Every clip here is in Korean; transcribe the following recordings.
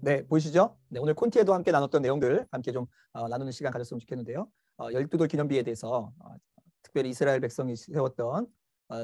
네, 보이시죠? 네, 오늘 콘티에도 함께 나눴던 내용들 함께 좀 나누는 시간 가졌으면 좋겠는데요. 12돌 기념비에 대해서 특별히 이스라엘 백성이 세웠던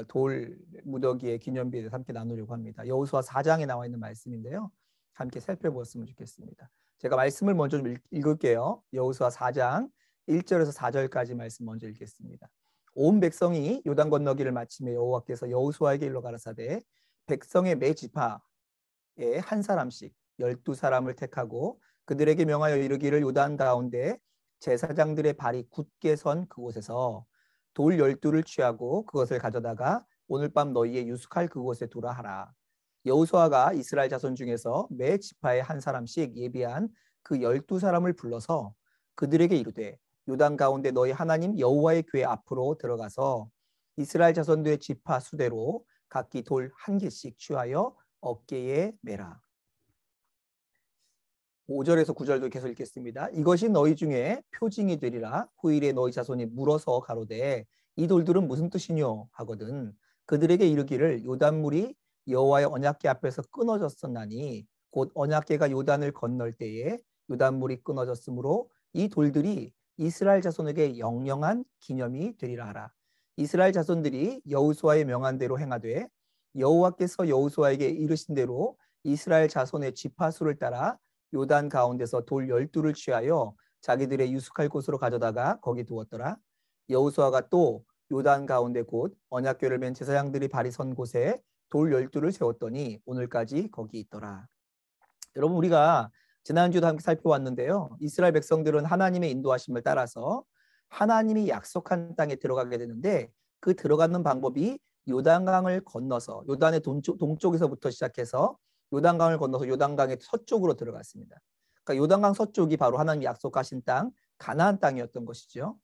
돌 무더기의 기념비에 대해서 함께 나누려고 합니다. 여호수아 4장에 나와 있는 말씀인데요. 함께 살펴보았으면 좋겠습니다. 제가 말씀을 먼저 좀 읽을게요. 여호수아 4장 1절에서 4절까지 말씀 먼저 읽겠습니다. 온 백성이 요단 건너기를 마치며 여호와께서 여호수아에게 일러 가라사대 백성의 매 지파에 한 사람씩 12사람을 택하고 그들에게 명하여 이르기를 요단 가운데 제사장들의 발이 굳게 선 그곳에서 돌 12를 취하고 그것을 가져다가 오늘 밤 너희의 유숙할 그곳에 두라 하라. 여호수아가 이스라엘 자손 중에서 매 지파에 한 사람씩 예비한 그 12사람을 불러서 그들에게 이르되 요단 가운데 너희 하나님 여호와의 궤 앞으로 들어가서 이스라엘 자손들의 지파 수대로 각기 돌 한 개씩 취하여 어깨에 매라. 5절에서 9절도 계속 읽겠습니다. 이것이 너희 중에 표징이 되리라. 후일에 너희 자손이 물어서 가로되 이 돌들은 무슨 뜻이뇨 하거든 그들에게 이르기를 요단물이 여호와의 언약궤 앞에서 끊어졌었나니 곧 언약궤가 요단을 건널 때에 요단물이 끊어졌으므로 이 돌들이 이스라엘 자손에게 영영한 기념이 되리라 하라. 이스라엘 자손들이 여호수아의 명한 대로 행하되 여호와께서 여호수아에게 이르신 대로 이스라엘 자손의 지파수를 따라 요단 가운데서 돌 12를 취하여 자기들의 유숙할 곳으로 가져다가 거기 두었더라. 여호수아가 또 요단 가운데 곧 언약궤를 맨 제사장들이 발이 선 곳에 돌 12를 세웠더니 오늘까지 거기 있더라. 여러분, 우리가 지난주도 함께 살펴왔는데요. 이스라엘 백성들은 하나님의 인도하심을 따라서 하나님이 약속한 땅에 들어가게 되는데 그 들어가는 방법이 요단강을 건너서 요단의 동쪽에서부터 시작해서 요단강을 건너서 요단강의 서쪽으로 들어갔습니다. 그러니까 요단강 서쪽이 바로 하나님이 약속하신 땅 가나안 땅이었던 것이죠.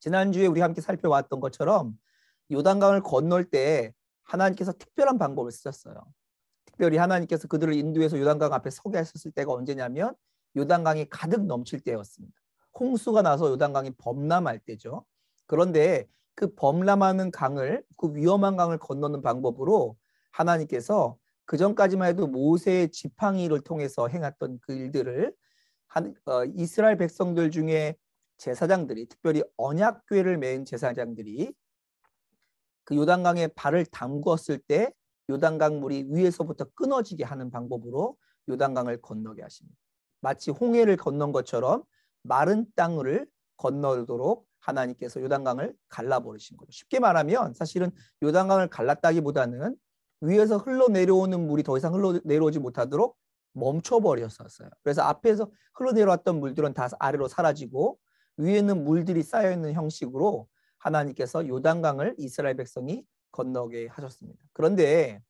지난주에 우리 함께 살펴왔던 것처럼 요단강을 건널 때 하나님께서 특별한 방법을 쓰셨어요. 특별히 하나님께서 그들을 인도해서 요단강 앞에 서게 하셨을 때가 언제냐면 요단강이 가득 넘칠 때였습니다. 홍수가 나서 요단강이 범람할 때죠. 그런데 그 범람하는 강을, 그 위험한 강을 건너는 방법으로 하나님께서 그 전까지만 해도 모세의 지팡이를 통해서 행했던 그 일들을 이스라엘 백성들 중에 제사장들이, 특별히 언약궤를 맨 제사장들이 그 요단강에 발을 담궜을 때 요단강 물이 위에서부터 끊어지게 하는 방법으로 요단강을 건너게 하십니다. 마치 홍해를 건넌 것처럼 마른 땅을 건너도록 하나님께서 요단강을 갈라버리신 거죠. 쉽게 말하면 사실은 요단강을 갈랐다기보다는 위에서 흘러내려오는 물이 더 이상 흘러내려오지 못하도록 멈춰버렸었어요. 그래서 앞에서 흘러내려왔던 물들은 다 아래로 사라지고 위에는 물들이 쌓여있는 형식으로 하나님께서 요단강을 이스라엘 백성이 건너게 하셨습니다. 그런데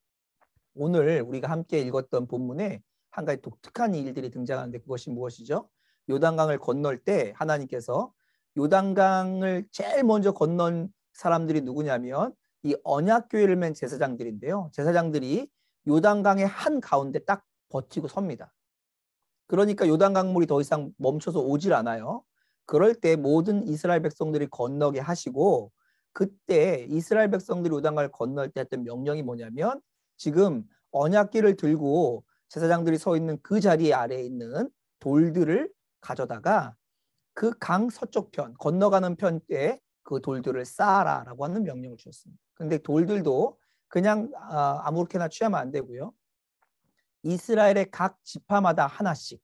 오늘 우리가 함께 읽었던 본문에 한 가지 독특한 일들이 등장하는데 그것이 무엇이죠? 요단강을 건널 때 하나님께서 요단강을 제일 먼저 건넌 사람들이 누구냐면 이 언약궤를 맨 제사장들인데요. 제사장들이 요단강의 한 가운데 딱 버티고 섭니다. 그러니까 요단강물이 더 이상 멈춰서 오질 않아요. 그럴 때 모든 이스라엘 백성들이 건너게 하시고 그때 이스라엘 백성들이 요단강을 건널 때 했던 명령이 뭐냐면 지금 언약궤를 들고 제사장들이 서 있는 그 자리 아래에 있는 돌들을 가져다가 그 강 서쪽 편, 건너가는 편에 그 돌들을 쌓아라라고 하는 명령을 주셨습니다. 근데 돌들도 그냥 아무렇게나 취하면 안 되고요. 이스라엘의 각 지파마다 하나씩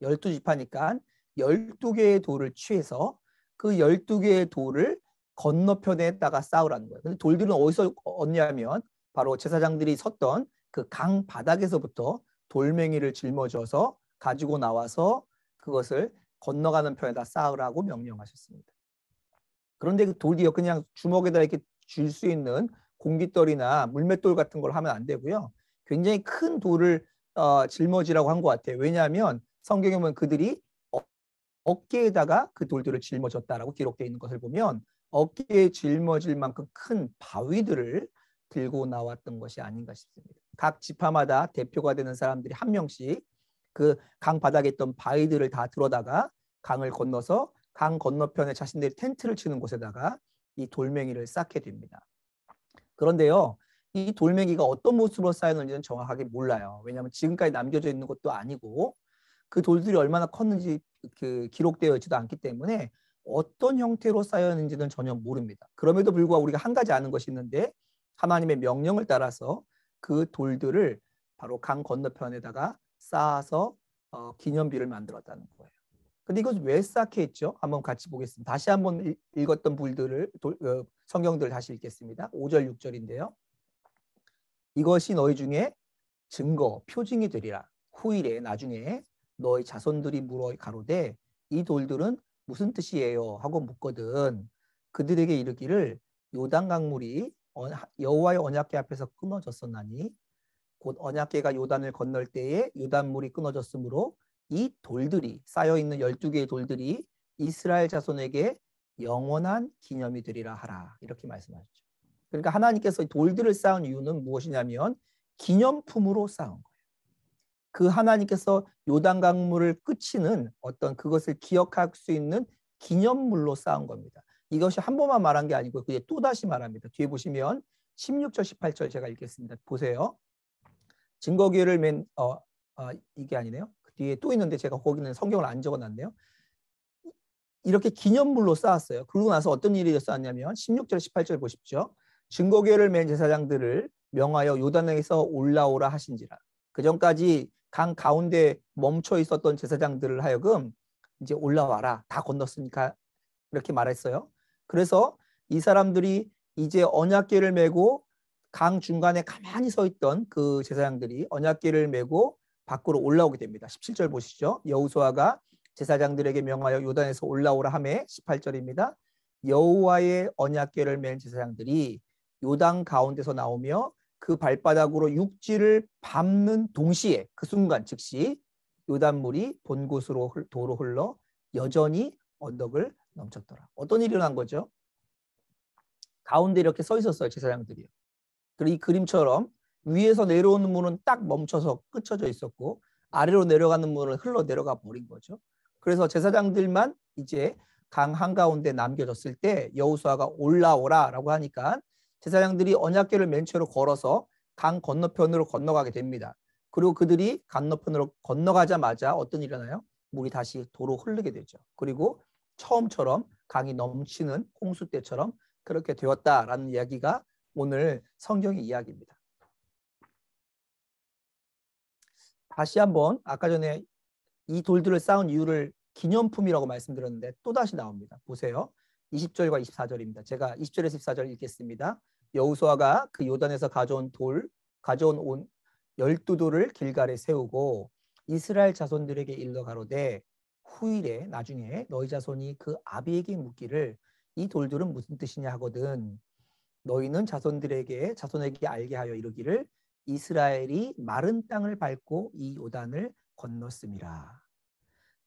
12지파니까 12개의 돌을 취해서 그 12개의 돌을 건너편에다가 쌓으라는 거예요. 근데 돌들은 어디서 얻냐면 바로 제사장들이 섰던 그 강 바닥에서부터 돌멩이를 짊어져서 가지고 나와서 그것을 건너가는 편에다 쌓으라고 명령하셨습니다. 그런데 그 돌이요 그냥 주먹에다 이렇게 줄 수 있는 공깃돌이나 물맷돌 같은 걸 하면 안 되고요. 굉장히 큰 돌을 짊어지라고 한 것 같아요. 왜냐하면 성경에 보면 그들이 어깨에다가 그 돌들을 짊어졌다라고 기록되어 있는 것을 보면 어깨에 짊어질 만큼 큰 바위들을 들고 나왔던 것이 아닌가 싶습니다. 각 지파마다 대표가 되는 사람들이 한 명씩 그 강 바닥에 있던 바위들을 다 들어다가 강을 건너서 강 건너편에 자신들이 텐트를 치는 곳에다가 이 돌멩이를 쌓게 됩니다. 그런데요, 이 돌멩이가 어떤 모습으로 쌓였는지는 정확하게 몰라요. 왜냐하면 지금까지 남겨져 있는 것도 아니고 그 돌들이 얼마나 컸는지 기록되어 있지도 않기 때문에 어떤 형태로 쌓였는지는 전혀 모릅니다. 그럼에도 불구하고 우리가 한 가지 아는 것이 있는데 하나님의 명령을 따라서 그 돌들을 바로 강 건너편에다가 쌓아서 기념비를 만들었다는 거예요. 근데 이것을 왜 쌓게 했죠? 한번 같이 보겠습니다. 다시 한번 읽었던 성경들을 다시 읽겠습니다. 5절, 6절인데요. 이것이 너희 중에 증거, 표징이 되리라. 후일에 나중에 너희 자손들이 물어 가로되 이 돌들은 무슨 뜻이에요? 하고 묻거든. 그들에게 이르기를 요단 강물이 여호와의 언약궤 앞에서 끊어졌었나니 곧 언약궤가 요단을 건널 때에 요단물이 끊어졌으므로 이 돌들이 쌓여있는 12개의 돌들이 이스라엘 자손에게 영원한 기념이 되리라 하라. 이렇게 말씀하셨죠. 그러니까 하나님께서 돌들을 쌓은 이유는 무엇이냐면 기념품으로 쌓은 거예요. 그 하나님께서 요단 강물을 끝이는 어떤 그것을 기억할 수 있는 기념물로 쌓은 겁니다. 이것이 한 번만 말한 게 아니고 그게 또다시 말합니다. 뒤에 보시면 16절, 18절 제가 읽겠습니다. 보세요. 증거궤를 맨 이게 아니네요. 그 뒤에 또 있는데 제가 거기는 성경을 안 적어놨네요. 이렇게 기념물로 쌓았어요. 그러고 나서 어떤 일이 쌓았냐면 16절, 18절 보십시오. 증거궤를 맨 제사장들을 명하여 요단에서 올라오라 하신지라. 그 전까지 강 가운데 멈춰 있었던 제사장들을 하여금 이제 올라와라. 다 건넜으니까 이렇게 말했어요. 그래서 이 사람들이 이제 언약궤를 메고 강 중간에 가만히 서 있던 그 제사장들이 언약궤를 메고 밖으로 올라오게 됩니다. 17절 보시죠. 여호수아가 제사장들에게 명하여 요단에서 올라오라 하매 18절입니다. 여호와의 언약궤를 맨 제사장들이 요단 가운데서 나오며 그 발바닥으로 육지를 밟는 동시에 그 순간 즉시 요단물이 본 곳으로 도로 흘러 여전히 언덕을 넘쳤더라. 어떤 일이 일어난 거죠? 가운데 이렇게 서 있었어요. 제사장들이요. 그리고 이 그림처럼 위에서 내려오는 물은 딱 멈춰서 끝쳐져 있었고 아래로 내려가는 물은 흘러 내려가 버린 거죠. 그래서 제사장들만 이제 강 한가운데 남겨졌을 때 여호수아가 올라오라라고 하니까 제사장들이 언약궤를 맨 채로 걸어서 강 건너편으로 건너가게 됩니다. 그리고 그들이 건너편으로 건너가자마자 어떤 일이 일어나요? 물이 다시 도로 흐르게 되죠. 그리고 처음처럼 강이 넘치는 홍수 때처럼 그렇게 되었다라는 이야기가 오늘 성경의 이야기입니다. 다시 한번 아까 전에 이 돌들을 쌓은 이유를 기념품이라고 말씀드렸는데 또다시 나옵니다. 보세요. 20절과 24절입니다. 제가 20절에서 24절 읽겠습니다. 여호수아가 그 요단에서 가져온 12돌을 길갈에 세우고 이스라엘 자손들에게 일러 가로되 후일에 나중에 너희 자손이 그 아비에게 묻기를 이 돌들은 무슨 뜻이냐 하거든 너희는 자손에게 알게 하여 이르기를 이스라엘이 마른 땅을 밟고 이 요단을 건넜음이라.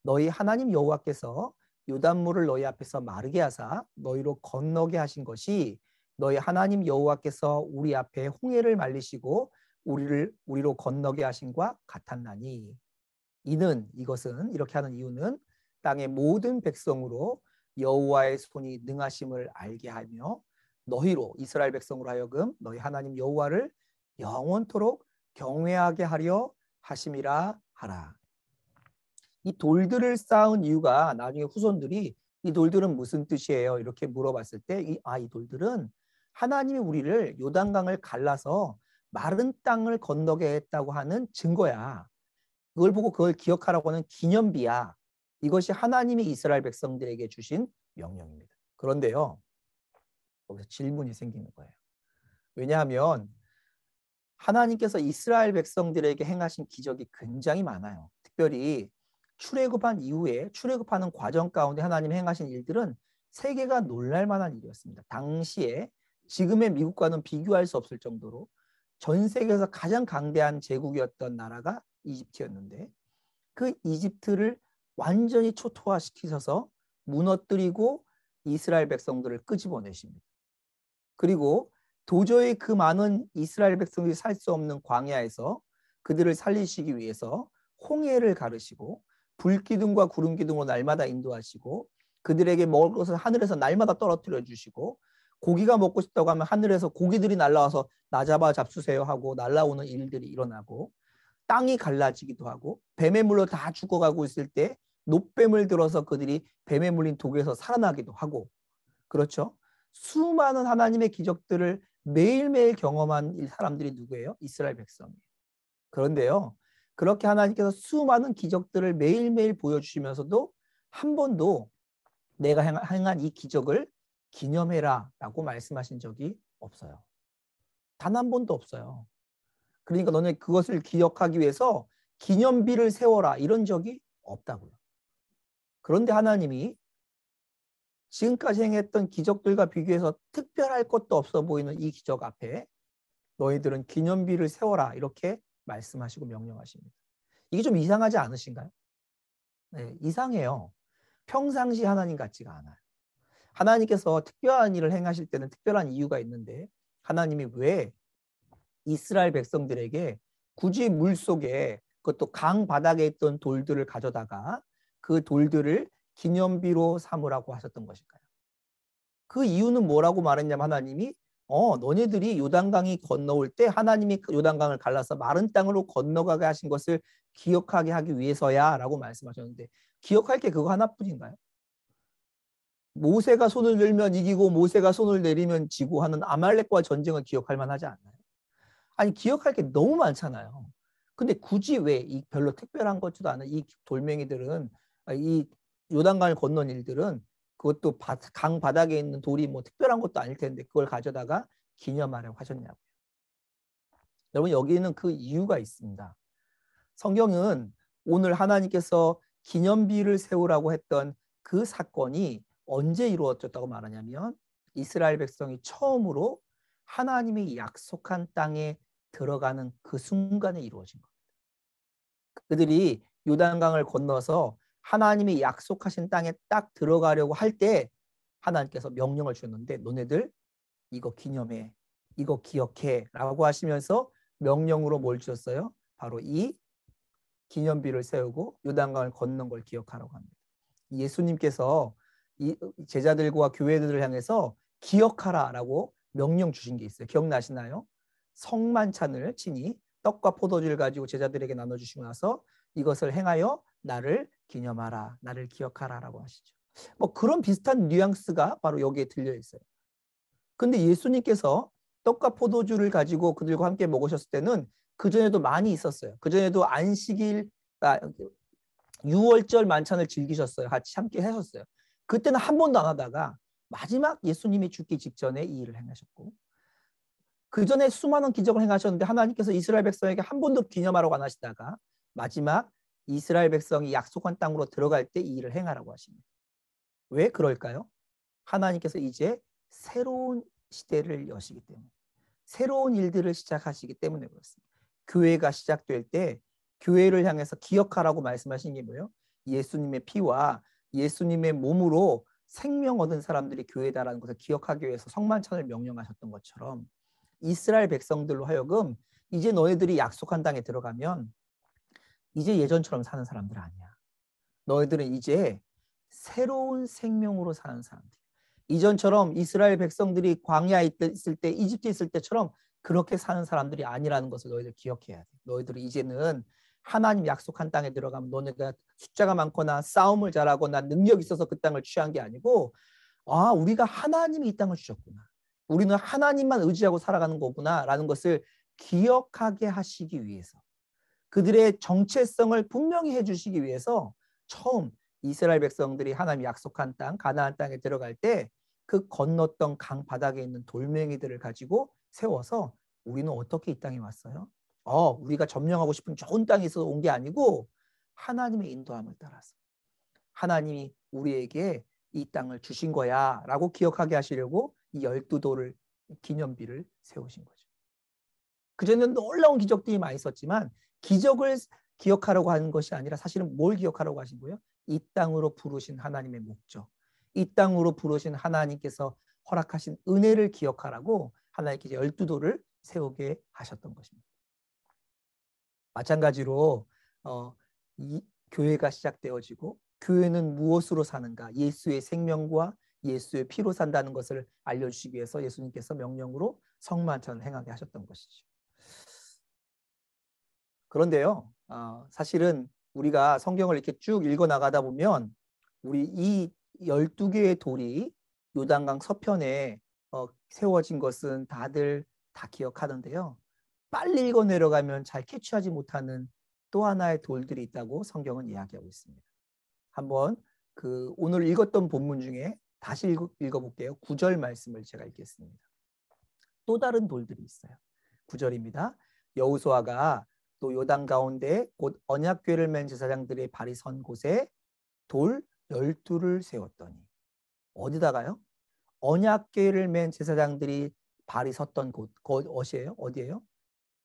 너희 하나님 여호와께서 요단물을 너희 앞에서 마르게 하사 너희로 건너게 하신 것이 너희 하나님 여호와께서 우리 앞에 홍해를 말리시고 우리로 건너게 하신과 같았나니 이것은 이렇게 하는 이유는 땅의 모든 백성으로 여호와의 손이 능하심을 알게 하며 너희로 이스라엘 백성으로 하여금 너희 하나님 여호와를 영원토록 경외하게 하려 하심이라 하라. 이 돌들을 쌓은 이유가 나중에 후손들이 이 돌들은 무슨 뜻이에요? 이렇게 물어봤을 때 이 돌들은 하나님이 우리를 요단강을 갈라서 마른 땅을 건너게 했다고 하는 증거야. 그걸 보고 그걸 기억하라고 하는 기념비야. 이것이 하나님이 이스라엘 백성들에게 주신 명령입니다. 그런데요. 여기서 질문이 생기는 거예요. 왜냐하면 하나님께서 이스라엘 백성들에게 행하신 기적이 굉장히 많아요. 특별히 출애굽한 이후에 출애굽하는 과정 가운데 하나님이 행하신 일들은 세계가 놀랄 만한 일이었습니다. 당시에 지금의 미국과는 비교할 수 없을 정도로 전 세계에서 가장 강대한 제국이었던 나라가 이집트였는데 그 이집트를 완전히 초토화시키셔서 무너뜨리고 이스라엘 백성들을 끄집어내십니다. 그리고 도저히 그 많은 이스라엘 백성들이 살 수 없는 광야에서 그들을 살리시기 위해서 홍해를 가르시고 불기둥과 구름기둥으로 날마다 인도하시고 그들에게 먹을 것을 하늘에서 날마다 떨어뜨려 주시고 고기가 먹고 싶다고 하면 하늘에서 고기들이 날아와서 나 잡아 잡수세요 하고 날아오는 일들이 일어나고, 땅이 갈라지기도 하고, 뱀에 물려 다 죽어가고 있을 때 노뱀을 들어서 그들이 뱀에 물린 독에서 살아나기도 하고, 그렇죠? 수많은 하나님의 기적들을 매일매일 경험한 사람들이 누구예요? 이스라엘 백성이에요. 그런데요, 그렇게 하나님께서 수많은 기적들을 매일매일 보여주시면서도 한 번도 내가 행한 이 기적을 기념해라 라고 말씀하신 적이 없어요. 단 한 번도 없어요. 그러니까 너네 그것을 기억하기 위해서 기념비를 세워라 이런 적이 없다고요. 그런데 하나님이 지금까지 행했던 기적들과 비교해서 특별할 것도 없어 보이는 이 기적 앞에 너희들은 기념비를 세워라 이렇게 말씀하시고 명령하십니다. 이게 좀 이상하지 않으신가요? 네, 이상해요. 평상시 하나님 같지가 않아요. 하나님께서 특별한 일을 행하실 때는 특별한 이유가 있는데, 하나님이 왜 이스라엘 백성들에게 굳이 물속에, 그것도 강 바닥에 있던 돌들을 가져다가 그 돌들을 기념비로 삼으라고 하셨던 것일까요? 그 이유는 뭐라고 말했냐면, 하나님이 너네들이 요단강이 건너올 때 하나님이 요단강을 갈라서 마른 땅으로 건너가게 하신 것을 기억하게 하기 위해서야 라고 말씀하셨는데, 기억할 게 그거 하나뿐인가요? 모세가 손을 들면 이기고 모세가 손을 내리면 지고 하는 아말렉과 전쟁을 기억할 만하지 않나요? 아니, 기억할 게 너무 많잖아요. 근데 굳이 왜 이 별로 특별한 것도 않은 이 돌멩이들은, 이 요단강을 건넌 일들은, 그것도 강 바닥에 있는 돌이 뭐 특별한 것도 아닐 텐데 그걸 가져다가 기념하려고 하셨냐고요. 여러분, 여기는 그 이유가 있습니다. 성경은 오늘 하나님께서 기념비를 세우라고 했던 그 사건이 언제 이루어졌다고 말하냐면, 이스라엘 백성이 처음으로 하나님이 약속한 땅에 들어가는 그 순간에 이루어진 겁니다. 그들이 요단강을 건너서 하나님이 약속하신 땅에 딱 들어가려고 할 때 하나님께서 명령을 주셨는데, 너네들 이거 기념해, 이거 기억해 라고 하시면서 명령으로 뭘 주셨어요? 바로 이 기념비를 세우고 요단강을 건넌 걸 기억하라고 합니다. 예수님께서 이 제자들과 교회들을 향해서 기억하라라고 명령 주신 게 있어요. 기억나시나요? 성만찬을 친히 떡과 포도주를 가지고 제자들에게 나눠주시고 나서 이것을 행하여 나를 기념하라, 나를 기억하라라고 하시죠. 뭐 그런 비슷한 뉘앙스가 바로 여기에 들려 있어요. 근데 예수님께서 떡과 포도주를 가지고 그들과 함께 먹으셨을 때는 그전에도 많이 있었어요. 그전에도 안식일, 유월절 만찬을 즐기셨어요. 같이 함께 하셨어요. 그때는 한 번도 안 하다가 마지막 예수님이 죽기 직전에 이 일을 행하셨고, 그 전에 수많은 기적을 행하셨는데 하나님께서 이스라엘 백성에게 한 번도 기념하라고 안 하시다가 마지막 이스라엘 백성이 약속한 땅으로 들어갈 때 이 일을 행하라고 하십니다. 왜 그럴까요? 하나님께서 이제 새로운 시대를 여시기 때문에, 새로운 일들을 시작하시기 때문에 그렇습니다. 교회가 시작될 때 교회를 향해서 기억하라고 말씀하신 게 뭐예요? 예수님의 피와 예수님의 몸으로 생명 얻은 사람들이 교회다라는 것을 기억하기 위해서 성만찬을 명령하셨던 것처럼, 이스라엘 백성들로 하여금 이제 너희들이 약속한 땅에 들어가면 이제 예전처럼 사는 사람들 아니야. 너희들은 이제 새로운 생명으로 사는 사람들. 이전처럼 이스라엘 백성들이 광야에 있을 때, 이집트에 있을 때처럼 그렇게 사는 사람들이 아니라는 것을 너희들 기억해야 돼. 너희들이 이제는 하나님 약속한 땅에 들어가면 너네가 숫자가 많거나 싸움을 잘하거나 능력이 있어서 그 땅을 취한 게 아니고, 우리가 하나님이 이 땅을 주셨구나, 우리는 하나님만 의지하고 살아가는 거구나 라는 것을 기억하게 하시기 위해서, 그들의 정체성을 분명히 해주시기 위해서 처음 이스라엘 백성들이 하나님 약속한 땅, 가나안 땅에 들어갈 때 그 건넜던 강 바닥에 있는 돌멩이들을 가지고 세워서, 우리는 어떻게 이 땅에 왔어요? 우리가 점령하고 싶은 좋은 땅에 있어서 온 게 아니고 하나님의 인도함을 따라서 하나님이 우리에게 이 땅을 주신 거야 라고 기억하게 하시려고 이 12돌을 기념비를 세우신 거죠. 그전에는 놀라운 기적들이 많이 있었지만 기적을 기억하라고 하는 것이 아니라 사실은 뭘 기억하라고 하신 거예요? 이 땅으로 부르신 하나님의 목적, 이 땅으로 부르신 하나님께서 허락하신 은혜를 기억하라고 하나님께서 12돌을 세우게 하셨던 것입니다. 마찬가지로 이 교회가 시작되어지고, 교회는 무엇으로 사는가? 예수의 생명과 예수의 피로 산다는 것을 알려주시기 위해서 예수님께서 명령으로 성만찬을 행하게 하셨던 것이죠. 그런데요, 사실은 우리가 성경을 이렇게 쭉 읽어 나가다 보면 우리 이 12개의 돌이 요단강 서편에 세워진 것은 다들 다 기억하는데요. 빨리 읽어 내려가면 잘 캐치하지 못하는 또 하나의 돌들이 있다고 성경은 이야기하고 있습니다. 한번 오늘 읽었던 본문 중에 다시 읽어볼게요. 9절 말씀을 제가 읽겠습니다. 또 다른 돌들이 있어요. 9절입니다. 여호수아가 또 요단 가운데 곧 언약궤를 맨 제사장들의 발이 선 곳에 돌 12를 세웠더니. 어디다가요? 언약궤를 맨 제사장들이 발이 섰던 곳, 어디예요? 어디예요?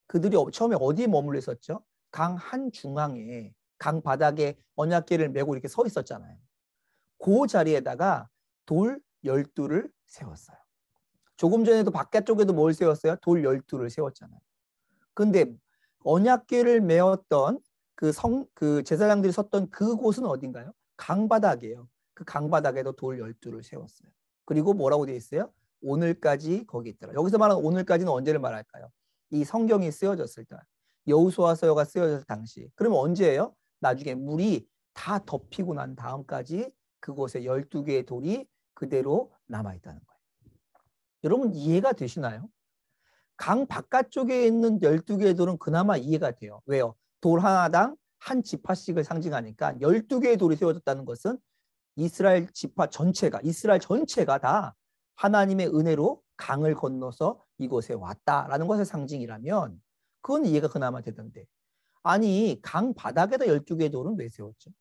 그들이 처음에 어디에 머물러 있었죠? 강 한중앙에, 강 바닥에 언약궤를 메고 이렇게 서 있었잖아요. 그 자리에다가 돌 12를 세웠어요. 조금 전에도 바깥쪽에도 뭘 세웠어요? 돌 12를 세웠잖아요. 근데 언약궤를 메었던 그 제사장들이 섰던 그곳은 어딘가요? 강바닥이에요. 그 강바닥에도 돌 12를 세웠어요. 그리고 뭐라고 되어 있어요? 오늘까지 거기 있더라. 여기서 말하는 오늘까지는 언제를 말할까요? 이 성경이 쓰여졌을 때, 여호수아서가 쓰여졌을 당시. 그러면 언제예요? 나중에 물이 다 덮이고 난 다음까지 그곳에 12개의 돌이 그대로 남아있다는 거예요. 여러분 이해가 되시나요? 강 바깥쪽에 있는 12개의 돌은 그나마 이해가 돼요. 왜요? 돌 하나당 한 지파씩을 상징하니까 12개의 돌이 세워졌다는 것은 이스라엘 지파 전체가, 이스라엘 전체가 다 하나님의 은혜로 강을 건너서 이곳에 왔다라는 것의 상징이라면 그건 이해가 그나마 되던데, 아니 강 바닥에다 12개의 돌은 왜 세웠죠?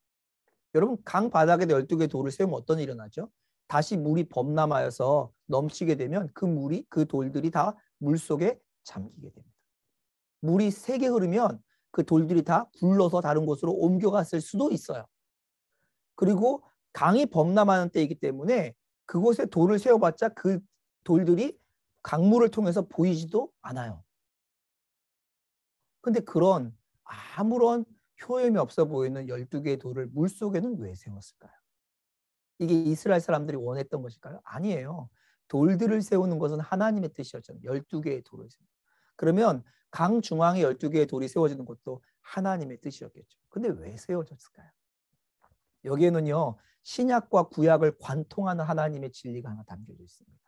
여러분 강 바닥에다 12개의 돌을 세우면 어떤 일이 일어나죠? 다시 물이 범람하여서 넘치게 되면 그 돌들이 다 물속에 잠기게 됩니다. 물이 세게 흐르면 그 돌들이 다 굴러서 다른 곳으로 옮겨갔을 수도 있어요. 그리고 강이 범람하는 때이기 때문에 그곳에 돌을 세워봤자 그 돌들이 강물을 통해서 보이지도 않아요. 근데 그런 아무런 효험이 없어 보이는 12개의 돌을 물속에는 왜 세웠을까요? 이게 이스라엘 사람들이 원했던 것일까요? 아니에요. 돌들을 세우는 것은 하나님의 뜻이었잖아요. 12개의 돌을 세우는. 그러면 강 중앙에 12개의 돌이 세워지는 것도 하나님의 뜻이었겠죠. 근데 왜 세워졌을까요? 여기에는요, 신약과 구약을 관통하는 하나님의 진리가 하나 담겨져 있습니다.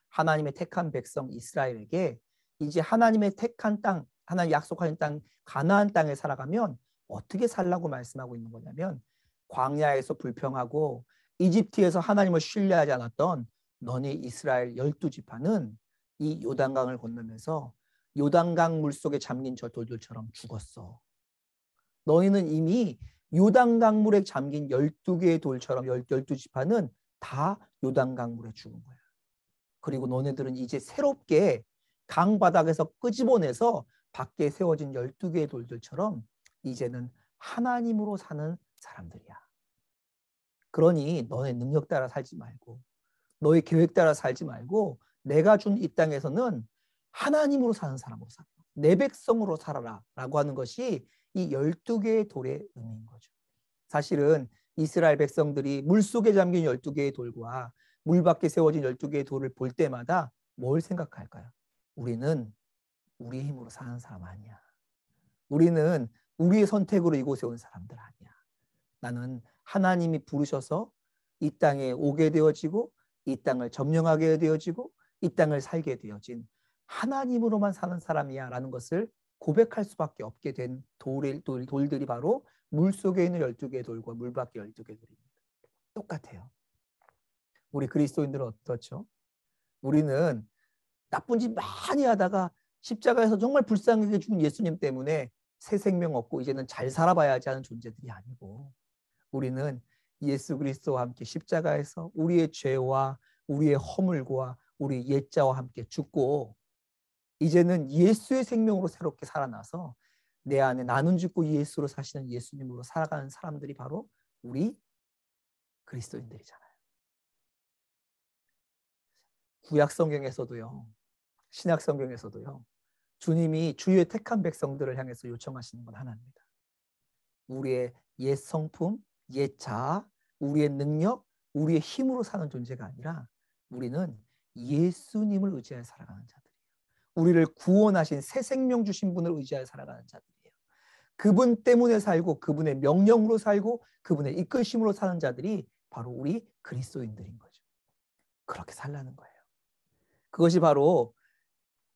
하나님의 택한 백성 이스라엘에게 이제 하나님의 택한 땅, 하나님 약속하신 땅, 가나안 땅에 살아가면 어떻게 살라고 말씀하고 있는 거냐면, 광야에서 불평하고 이집트에서 하나님을 신뢰하지 않았던 너네 이스라엘 12지파는 이 요단강을 건너면서 요단강 물속에 잠긴 저 돌들처럼 죽었어. 너희는 이미 요단강 물에 잠긴 12개의 돌처럼 12지파는 다 요단강 물에 죽은 거야. 그리고 너네들은 이제 새롭게 강 바닥에서 끄집어내서 밖에 세워진 12개의 돌들처럼 이제는 하나님으로 사는 사람들이야. 그러니 너의 능력 따라 살지 말고 너의 계획 따라 살지 말고 내가 준 이 땅에서는 하나님으로 사는 사람으로 살아. 내 백성으로 살아라 라고 하는 것이 이 12개의 돌의 의미인 거죠. 사실은 이스라엘 백성들이 물속에 잠긴 12개의 돌과 물 밖에 세워진 12개의 돌을 볼 때마다 뭘 생각할까요? 우리는 우리의 힘으로 사는 사람 아니야. 우리는 우리의 선택으로 이곳에 온 사람들 아니야. 나는 하나님이 부르셔서 이 땅에 오게 되어지고 이 땅을 점령하게 되어지고 이 땅을 살게 되어진 하나님으로만 사는 사람이야 라는 것을 고백할 수밖에 없게 된 돌들이 바로 물속에 있는 12개의 돌과 물 밖에 12개의 돌입니다. 똑같아요. 우리 그리스도인들은 어떻죠? 우리는 나쁜 짓 많이 하다가 십자가에서 정말 불쌍하게 죽은 예수님 때문에 새 생명 얻고 이제는 잘 살아봐야지 하는 존재들이 아니고, 우리는 예수 그리스도와 함께 십자가에서 우리의 죄와 우리의 허물과 우리의 옛자와 함께 죽고 이제는 예수의 생명으로 새롭게 살아나서 내 안에 나는 죽고 예수로 사시는 예수님으로 살아가는 사람들이 바로 우리 그리스도인들이잖아요. 구약 성경에서도요, 신약 성경에서도요, 주님이 주의 택한 백성들을 향해서 요청하시는 건 하나입니다. 우리의 옛 성품, 옛 자아, 우리의 능력, 우리의 힘으로 사는 존재가 아니라 우리는 예수님을 의지하여 살아가는 자들이에요. 우리를 구원하신 새 생명 주신 분을 의지하여 살아가는 자들이에요. 그분 때문에 살고 그분의 명령으로 살고 그분의 이끄심으로 사는 자들이 바로 우리 그리스도인들인 거죠. 그렇게 살라는 거예요. 그것이 바로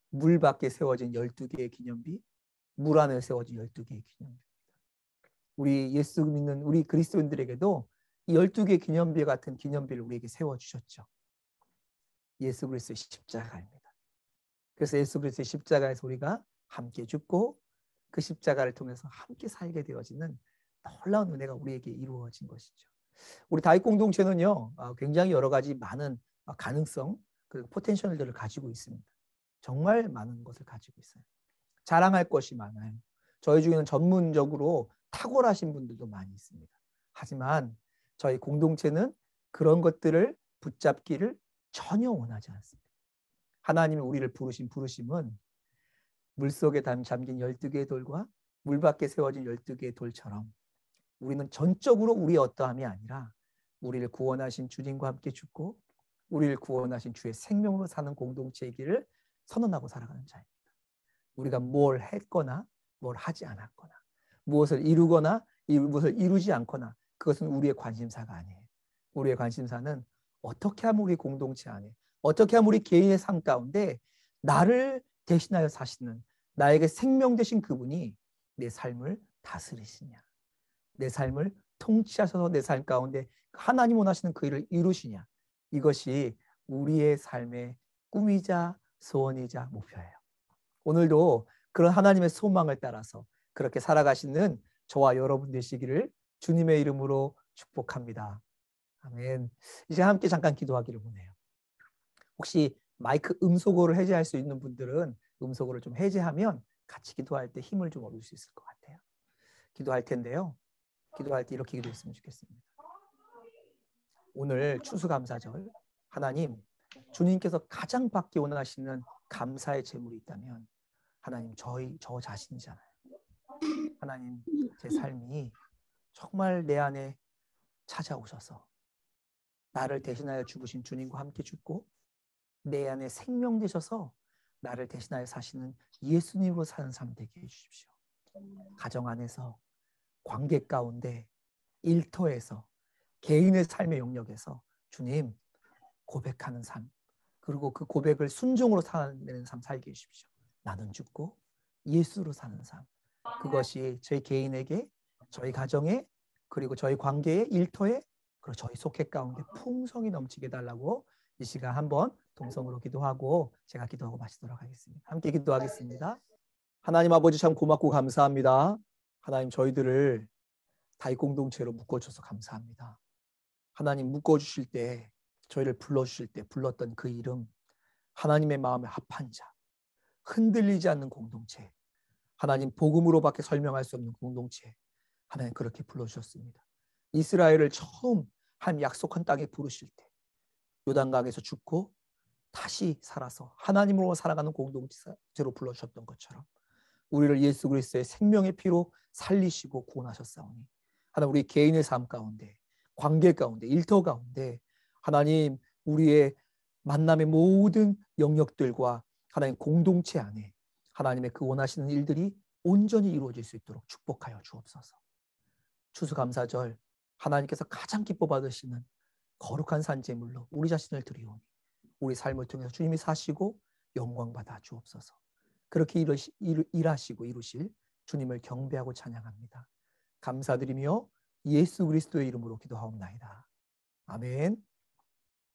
물 밖에 세워진 12개의 기념비, 물 안에 세워진 12개의 기념비입니다. 우리 예수 믿는 우리 그리스도인들에게도 이 12개의 기념비 같은 기념비를 우리에게 세워주셨죠. 예수 그리스도의 십자가입니다. 그래서 예수 그리스도의 십자가에서 우리가 함께 죽고 그 십자가를 통해서 함께 살게 되어지는 놀라운 은혜가 우리에게 이루어진 것이죠. 우리 다윗 공동체는요, 굉장히 여러 가지 많은 가능성, 그리고 포텐셜들을 가지고 있습니다. 정말 많은 것을 가지고 있어요. 자랑할 것이 많아요. 저희 중에는 전문적으로 탁월하신 분들도 많이 있습니다. 하지만 저희 공동체는 그런 것들을 붙잡기를 전혀 원하지 않습니다. 하나님이 우리를 부르신 부르심은 물속에 잠긴 12개의 돌과 물 밖에 세워진 12개의 돌처럼 우리는 전적으로 우리의 어떠함이 아니라 우리를 구원하신 주님과 함께 죽고 우리를 구원하신 주의 생명으로 사는 공동체이기를 선언하고 살아가는 자입니다. 우리가 뭘 했거나 뭘 하지 않았거나 무엇을 이루거나 무엇을 이루지 않거나 그것은 우리의 관심사가 아니에요. 우리의 관심사는 어떻게 하면 우리 공동체 안에 어떻게 하면 우리 개인의 삶 가운데 나를 대신하여 사시는 나에게 생명 되신 그분이 내 삶을 다스리시냐, 내 삶을 통치하셔서 내 삶 가운데 하나님 원하시는 그 일을 이루시냐, 이것이 우리의 삶의 꿈이자 소원이자 목표예요. 오늘도 그런 하나님의 소망을 따라서 그렇게 살아가시는 저와 여러분 되시기를 주님의 이름으로 축복합니다. 아멘. 이제 함께 잠깐 기도하기를 원해요. 혹시 마이크 음소거를 해제할 수 있는 분들은 음소거를 좀 해제하면 같이 기도할 때 힘을 좀 얻을 수 있을 것 같아요. 기도할 텐데요. 기도할 때 이렇게 기도했으면 좋겠습니다. 오늘 추수감사절, 하나님, 주님께서 가장 받기 원하시는 감사의 제물이 있다면 하나님, 저 자신이잖아요. 하나님, 제 삶이 정말 내 안에 찾아오셔서 나를 대신하여 죽으신 주님과 함께 죽고 내 안에 생명 되셔서 나를 대신하여 사시는 예수님으로 사는 삶 되게 해주십시오. 가정 안에서, 관계 가운데, 일터에서, 개인의 삶의 영역에서 주님 고백하는 삶, 그리고 그 고백을 순종으로 살아내는 삶 살게 해주십시오. 나는 죽고 예수로 사는 삶, 그것이 저희 개인에게, 저희 가정에, 그리고 저희 관계에, 일터에, 그리고 저희 속회 가운데 풍성이 넘치게 달라고 이 시간 한번 동성으로 기도하고 제가 기도하고 마치도록 하겠습니다. 함께 기도하겠습니다. 하나님 아버지, 참 고맙고 감사합니다. 하나님, 저희들을 다윗 공동체로 묶어주셔서 감사합니다. 하나님, 묶어주실 때, 저희를 불러주실 때 불렀던 그 이름, 하나님의 마음에 합한 자, 흔들리지 않는 공동체, 하나님 복음으로밖에 설명할 수 없는 공동체, 하나님 그렇게 불러주셨습니다. 이스라엘을 처음 한 약속한 땅에 부르실 때 요단강에서 죽고 다시 살아서 하나님으로 살아가는 공동체로 불러주셨던 것처럼 우리를 예수 그리스도의 생명의 피로 살리시고 구원하셨사오니 하나님, 우리 개인의 삶 가운데, 관계 가운데, 일터 가운데 하나님, 우리의 만남의 모든 영역들과 하나님 공동체 안에 하나님의 그 원하시는 일들이 온전히 이루어질 수 있도록 축복하여 주옵소서. 추수감사절, 하나님께서 가장 기뻐 받으시는 거룩한 산제물로 우리 자신을 드리오니 우리 삶을 통해서 주님이 사시고 영광 받아 주옵소서. 그렇게 일하시고 이루실 주님을 경배하고 찬양합니다. 감사드리며 예수 그리스도의 이름으로 기도하옵나이다. 아멘.